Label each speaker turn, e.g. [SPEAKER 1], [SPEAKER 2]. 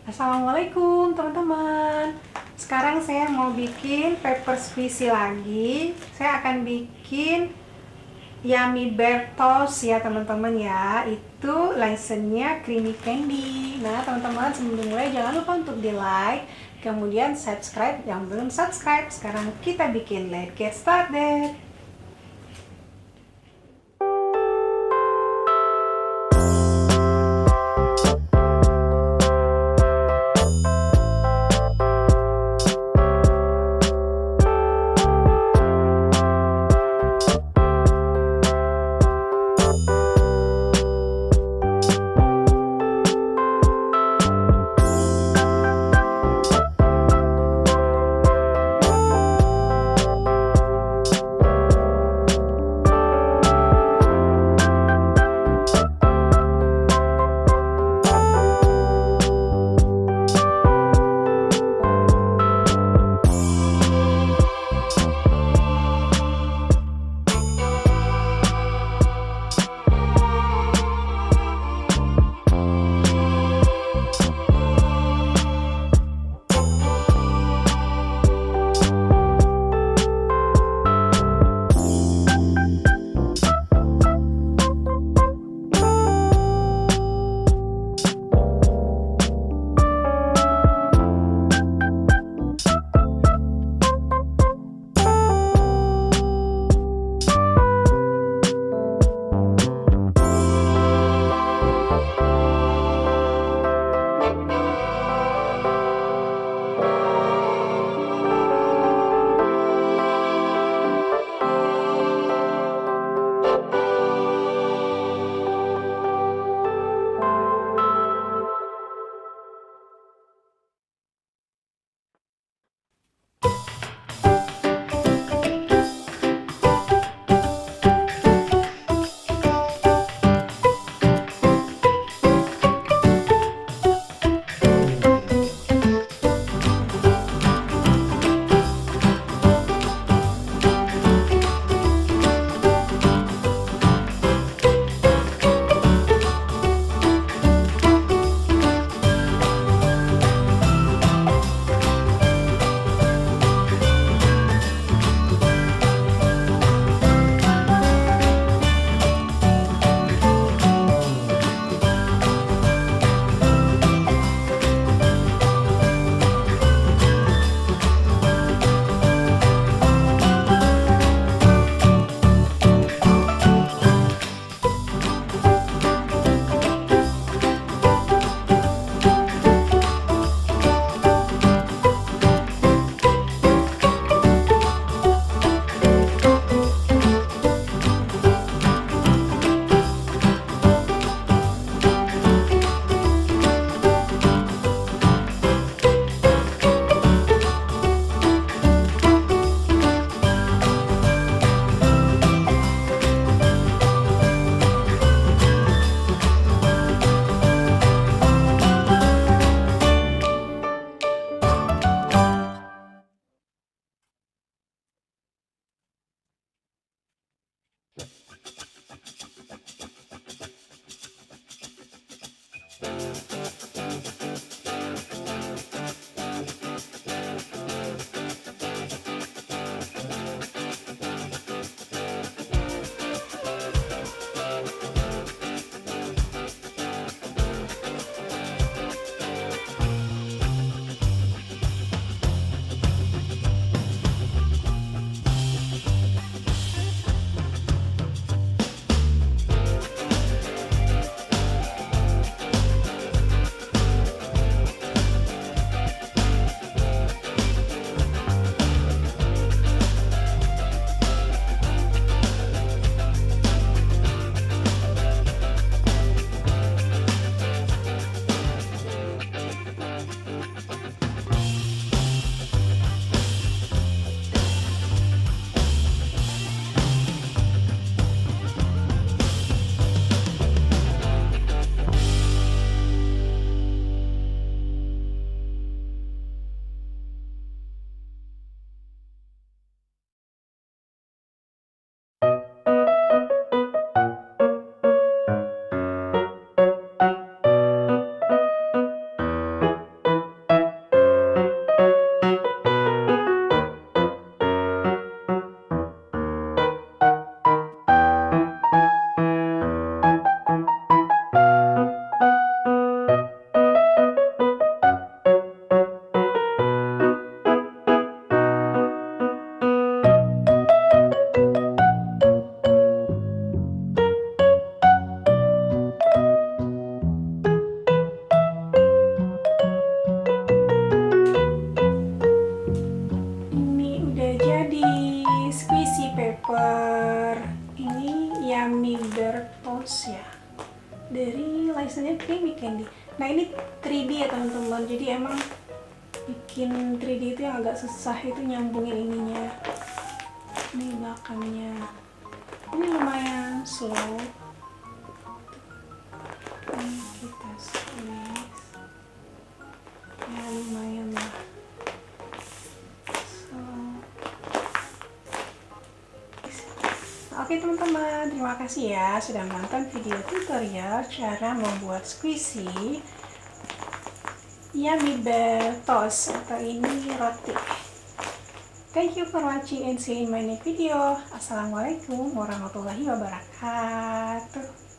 [SPEAKER 1] Assalamualaikum teman-teman. Sekarang saya mau bikin paper squishy lagi. Saya akan bikin Yummiibear toast ya teman-teman ya. Itu license-nya creamy candy. Nah teman-teman, sebelum mulai jangan lupa untuk di like, kemudian subscribe yang belum subscribe. Sekarang kita bikin, let's get started. biasanya bikin candy. Nah ini 3D ya teman-teman, jadi emang bikin 3D itu yang agak susah itu nyambungin ininya, ini belakangnya. Ini lumayan slow. Ini kita squeeze ya, lumayan lah. Oke teman-teman, terima kasih ya sudah menonton video tutorial cara membuat squishy Yummiibear toast atau ini roti. Thank you for watching and see you in my next video. Assalamualaikum warahmatullahi wabarakatuh.